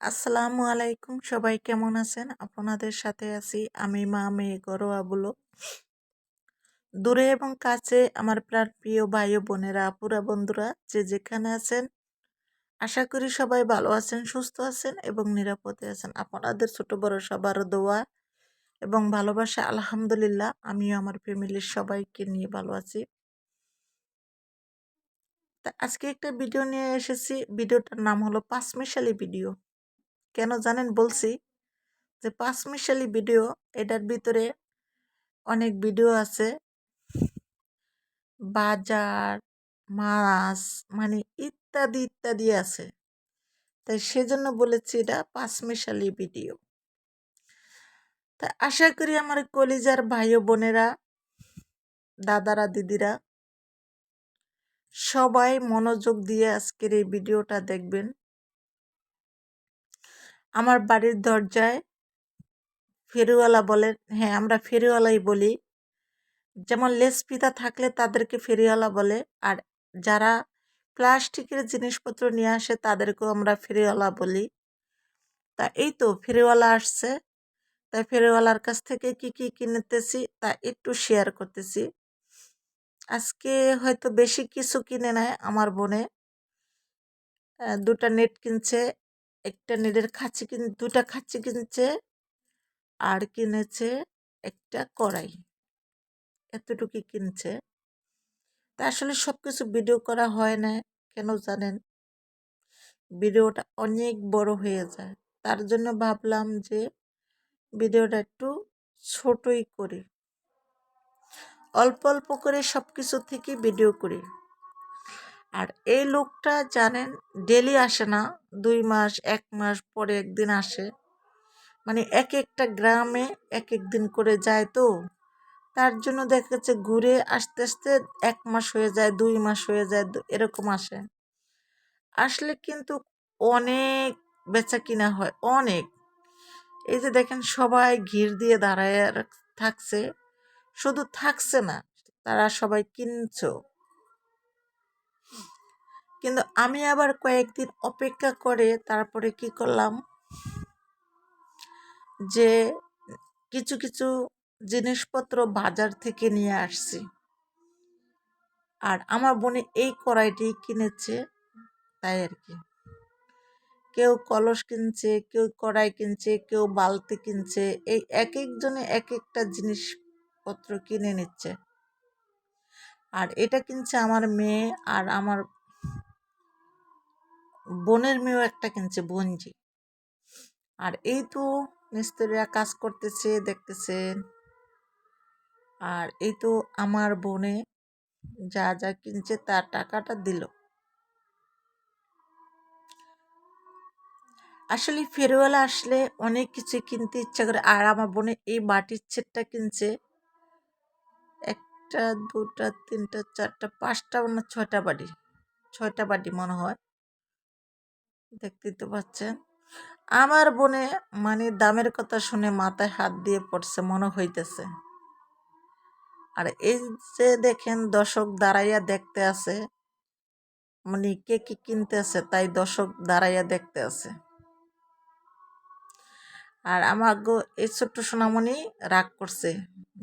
আসসালামু আলাইকুম, সবাই কেমন আছেন? আপনাদের সাথে আছি আমি মা মেয়ে ঘরোয়া ব্লগ। দূরে এবং কাছে আমার প্রিয় ভাই ও বোনেরা, আপুরা, বন্ধুরা যে যেখানে আছেন, আশা করি সবাই ভালো আছেন, সুস্থ আছেন এবং নিরাপদে আছেন। আপনাদের ছোট বড় সবার দোয়া এবং ভালোবাসা আলহামদুলিল্লাহ আমিও আমার ফ্যামিলির সবাইকে নিয়ে ভালো আছি। তা আজকে একটা ভিডিও নিয়ে এসেছি। ভিডিওটার নাম হলো পাঁচমিশালি ভিডিও। কেন জানেন বলছি? যে পাঁচমিশালি ভিডিও, এটার ভিতরে অনেক ভিডিও আছে, বাজার, মাছ, মানে ইত্যাদি ইত্যাদি আছে। তাই সেজন্য বলেছি এটা পাঁচমিশালি ভিডিও। তা আশা করি আমার কলিজার ভাই ও বোনেরা, দাদারা, দিদিরা সবাই মনোযোগ দিয়ে আজকের এই ভিডিওটা দেখবেন। আমার বাড়ির দরজায় ফেরিওয়ালা বলেন, হ্যাঁ আমরা ফেরিওয়ালাই বলি। যেমন লেস ফিতা থাকলে তাদেরকে ফেরিওয়ালা বলে, আর যারা প্লাস্টিকের জিনিসপত্র নিয়ে আসে তাদেরকেও আমরা ফেরিওয়ালা বলি। তা এই তো ফেরিওয়ালা আসছে, তাই ফেরিওয়ালার কাছ থেকে কি কি কিনতেছি তা একটু শেয়ার করতেছি। আজকে হয়তো বেশি কিছু কিনে নেয় আমার বোনে। দুটা নেট কিনছে, একটা নেটের খাঁচি দুটা খাঁচি কিনছে, আর কিনেছে একটা কড়াই, এতটুকু কিনছে। তা আসলে সব কিছু ভিডিও করা হয় না, কেন জানেন? ভিডিওটা অনেক বড় হয়ে যায়, তার জন্য ভাবলাম যে ভিডিওটা একটু ছোটই করি, অল্প অল্প করে সব কিছু থেকে ভিডিও করি। আর এই লোকটা জানেন ডেলি আসে না, 2 মাস 1 মাস পরে একদিন আসে। মানে এক একটা গ্রামে এক এক দিন করে যায়, তো তার জন্য দেখা যাচ্ছে ঘুরে আসতে আসতে 1 মাস হয়ে যায়, 2 মাস হয়ে যায়, এরকম আসে। আসলে কিন্তু অনেক বেচা কিনা হয়, অনেক। এই যে দেখেন সবাই ঘির দিয়ে দাঁড়ায় থাকছে, শুধু থাকছে না, তারা সবাই কিনছো। কিন্তু আমি আবার কয়েকদিন অপেক্ষা করে তারপরে কি করলাম, যে কিছু কিছু জিনিসপত্র বাজার থেকে নিয়ে আসছি। আর আমার বোনে এই কড়াইটি কিনেছে, তাই আর কি। কেউ কলস কিনছে, কেউ কড়াই কিনছে, কেউ বালতি কিনছে, এই এক একজনে এক একটা জিনিসপত্র কিনে নিচ্ছে। আর এটা কিনছে আমার মেয়ে, আর আমার বোনের মেয়েও একটা কিনছে, বোনজি। আর এই তো মিস্ত্রিরা কাজ করতেছে, দেখতেছেন। আর এই তো আমার বোনে যা যা কিনছে তার টাকাটা দিল। আসলে ফেরিওয়ালা আসলে অনেক কিছু কিনতে ইচ্ছা করে। আর আমার বোনে এই বাটির সেটটা কিনছে, একটা দুটা তিনটা চারটা পাঁচটা না ছয়টা বাটি, ছয়টা বাটি মনে হয়, দেখতে তো পাচ্ছেন। আমার বোনে মানে দামের কথা শুনে মাথায় হাত দিয়ে পড়ছে মনে হইতেছে। আর এই যে দেখেন দর্শক দাঁড়াইয়া দেখতে আছে, মানে কে কি কিনতে আছে তাই দর্শক দাঁড়াইয়া দেখতে আছে। আর আমার গো এই ছোট্ট সোনামণি রাগ করছে,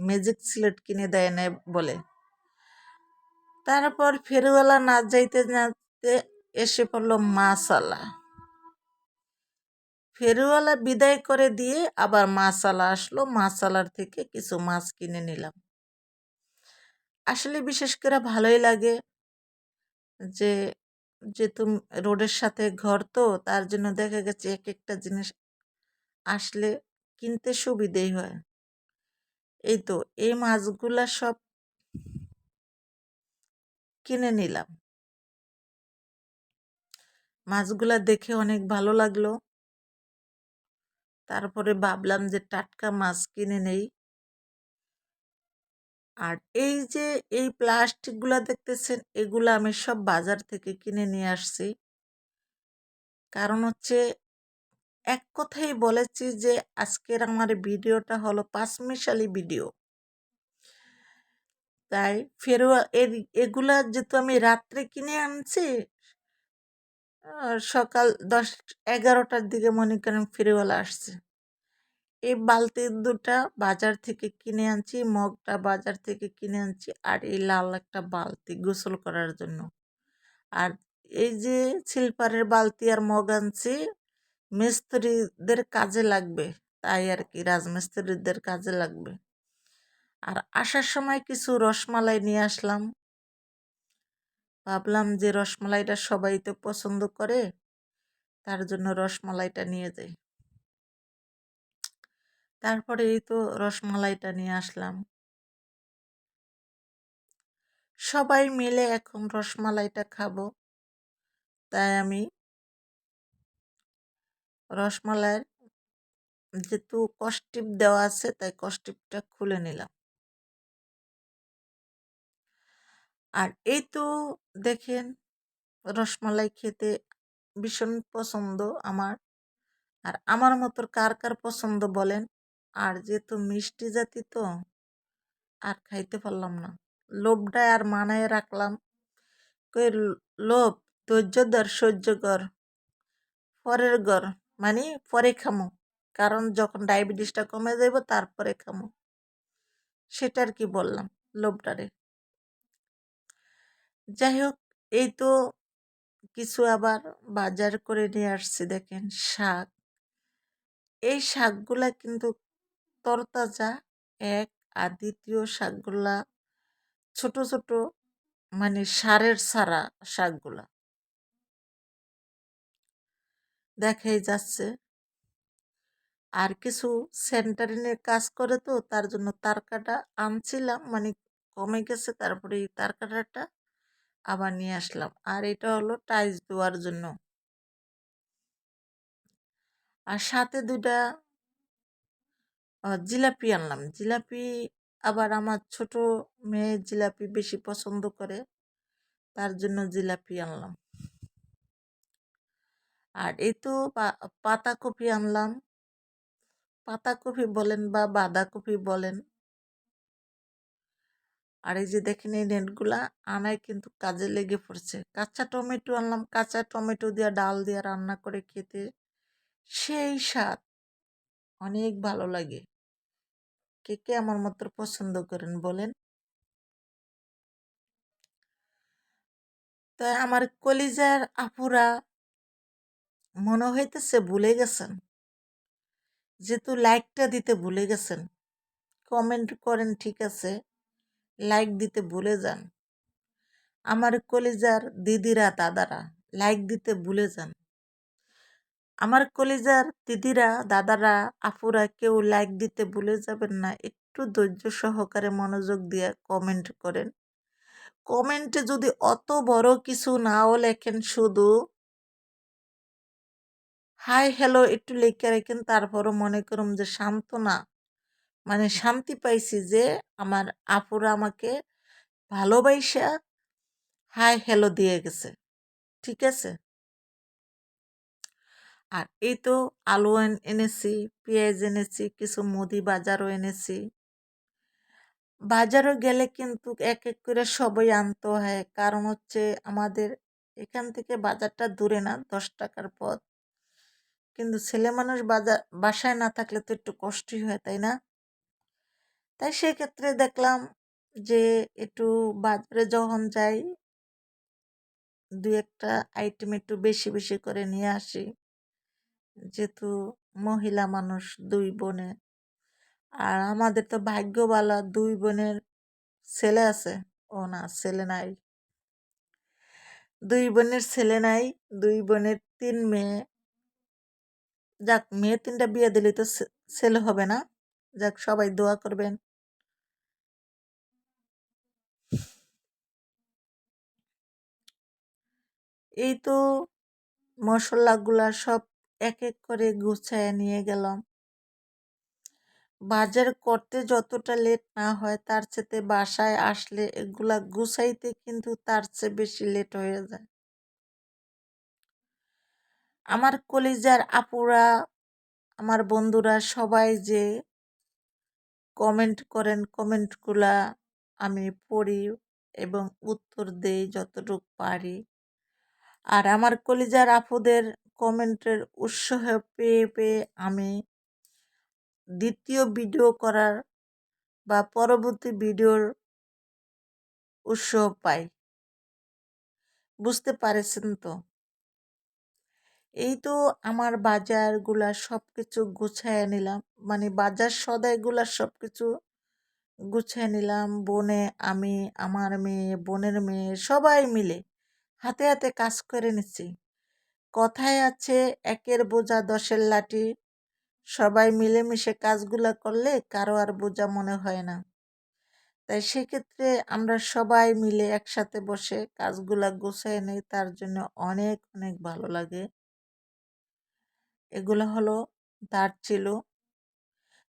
ম্যাজিক সিলেট কিনে দেয় না বলে। তারপর ফেরিওয়ালা না যাইতে যাইতে এসে পড়লো মাছালা। ফেরিওয়ালা বিদায় করে দিয়ে আবার মাছালা আসলো, মাছালার থেকে কিছু মাছ কিনে নিলাম। আসলে বিশেষ করে ভালোই লাগে যে, যেহেতু রোডের সাথে ঘর, তো তার জন্য দেখা গেছে এক একটা জিনিস আসলে কিনতে সুবিধেই হয়। এই তো এই মাছগুলা সব কিনে নিলাম। মাছগুলা দেখে অনেক ভালো লাগলো। তারপরে ভাবলাম যে টাটকা মাছ কিনে নেই। আর এই যে এই প্লাস্টিকগুলা দেখতেছেন, এগুলো আমি সব বাজার থেকে কিনে নিয়ে আসছি। কারণ হচ্ছে, এক কথাই বলেছি যে আজকের আমার ভিডিওটা হলো পাঁচমিশালি ভিডিও। তাই এগুলা যেহেতু আমি রাত্রে কিনে আনছি, সকাল 10-11টার দিকে মনে করেন ফেরিওয়ালা আসছে। এই বালতি দুটা বাজার থেকে কিনে আনছি, মগটা বাজার থেকে কিনে আনছি, আর এই লাল একটা বালতি গোসল করার জন্য। আর এই যে সিলভারের বালতি আর মগ আনছি মিস্ত্রিদের কাজে লাগবে, তাই আর কি, রাজমিস্ত্রিদের কাজে লাগবে। আর আসার সময় কিছু রসমালাই নিয়ে আসলাম, ভাবলাম যে রসমালাইটা সবাই তো পছন্দ করে, তার জন্য রসমালাইটা নিয়ে যাই। তারপরে এই তো রসমালাইটা নিয়ে আসলাম, সবাই মিলে এখন রসমালাইটা খাবো, তাই আমি রসমালাইয়ের যেহেতু কষ্টিপ দেওয়া আছে তাই কষ্টিপটা খুলে নিলাম। আর এই তো দেখেন রসমালাই খেতে ভীষণ পছন্দ আমার। আর আমার মতো কার কার পছন্দ বলেন। আর যেহেতু মিষ্টি জাতি তো আর খাইতে পারলাম না, লোভটায় আর মানায় রাখলাম। কই লোভ ধৈর্য ধর, সহ্য কর, পরের ঘর, মানে পরে খামো, কারণ যখন ডায়াবেটিসটা কমে যাইব তারপরে খামো, সেটা আর কি বললাম লোভটারে। যাই হোক, এই তো কিছু আবার বাজার করে নিয়ে আসছি, দেখেন শাক। এই শাকগুলা কিন্তু তরতাজা এক, আর দ্বিতীয় শাকগুলা ছোট ছোট, মানে সারের ছাড়া শাকগুলা দেখাই যাচ্ছে। আর কিছু সেন্টারিনের কাজ করে তো তার জন্য তার কাটা আনছিলাম, মানে কমে গেছে, তারপরে এই তার কাটাটা আবার নিয়ে আসলাম। আর এটা হলো টাইলস দেওয়ার জন্য। আর সাথে দুইটা জিলাপি আনলাম। জিলাপি আবার আমার ছোট মেয়ে জিলাপি বেশি পছন্দ করে, তার জন্য জিলাপি আনলাম। আর এই তো পাতাকপি আনলাম, পাতাকপি বলেন বা বাঁধাকপি বলেন। আর এই যে দেখেন এই নেটগুলা আনায় কিন্তু কাজে লেগে পড়ছে। কাঁচা টমেটো আনলাম, কাঁচা টমেটো দিয়ে ডাল দিয়ে রান্না করে খেতে সেই স্বাদ, অনেক ভালো লাগে। কে কে আমার মতো পছন্দ করেন বলেন। তাই আমার কলিজার আপুরা মনে হইতেছে ভুলে গেছেন, যেহেতু লাইকটা দিতে ভুলে গেছেন। কমেন্ট করেন ঠিক আছে, লাইক দিতে ভুলে যান। আমার কলিজার দিদিরা দাদারা লাইক দিতে ভুলে যান। আমার কলিজার দিদিরা দাদারা আপুরা কেউ লাইক দিতে ভুলে যাবেন না। একটু ধৈর্য সহকারে মনোযোগ দিয়ে কমেন্ট করেন। কমেন্টে যদি অত বড় কিছু নাও লেখেন, শুধু হাই হ্যালো একটু লিখে রাখেন, তারপরও মনে করুন যে সান্ত্বনা, মানে শান্তি পাইছি যে আমার আপুরা আমাকে ভালোবাসা হাই হ্যালো দিয়ে গেছে, ঠিক আছে। আর এই তো আলু এনেছি, পেঁয়াজ এনেছি, কিছু মুদি বাজারও এনেছি। বাজারও গেলে কিন্তু এক এক করে সবই আনতে হয়, কারণ হচ্ছে আমাদের এখান থেকে বাজারটা দূরে না, 10 টাকার পথ। কিন্তু ছেলে মানুষ বাসায় না থাকলে তো একটু কষ্টই হয়, তাই না? তাই সেক্ষেত্রে দেখলাম যে একটু বাজারে যখন যাই, দু একটা আইটেম একটু বেশি বেশি করে নিয়ে আসি, যেহেতু মহিলা মানুষ, দুই বোনে। আর আমাদের তো ভাগ্য ভালো, দুই বোনের ছেলে আছে। ও না, ছেলে নাই, দুই বোনের ছেলে নাই, দুই বোনের 3 মেয়ে। যাক, মেয়ে 3টা বিয়ে দিলে তো ছেলে হবে না। যাক, সবাই দোয়া করবেন। এই তো মশলাগুলা সব এক এক করে গুছায় নিয়ে গেলাম। বাজার করতে যতটা লেট না হয়, তার চেয়ে বাসায় আসলে এগুলা গুছাইতে কিন্তু তার চেয়ে বেশি লেট হয়ে যায়। আমার কলিজার আপুরা, আমার বন্ধুরা সবাই যে কমেন্ট করেন, কমেন্টগুলা আমি পড়ি এবং উত্তর দেই যতটুকু পারি। আর আমার কলিজার আপুদের কমেন্টের উৎসাহ পেয়ে পেয়ে আমি দ্বিতীয় ভিডিও করার বা পরবর্তী ভিডিওর উৎসাহ পাই। বুঝতে পারছেন তো? এই তো আমার বাজারগুলা সব কিছু গুছাইয়া নিলাম, মানে বাজার সদাইগুলা সব কিছু গুছিয়ে নিলাম। আমি, আমার মেয়ে, বোনের মেয়ে সবাই মিলে হাতে হাতে কাজ করে নিচ্ছি। কথায় আছে, একের বোঝা দশের লাঠি। সবাই মিলেমিশে কাজগুলা করলে কারো আর বোঝা মনে হয় না। তাই সেক্ষেত্রে আমরা সবাই মিলে একসাথে বসে কাজগুলা গুছিয়ে নেই, তার জন্য অনেক অনেক ভালো লাগে। এগুলো হলো তার ছিল।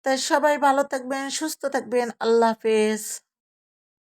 তাই সবাই ভালো থাকবেন, সুস্থ থাকবেন। আল্লাহ হাফেজ।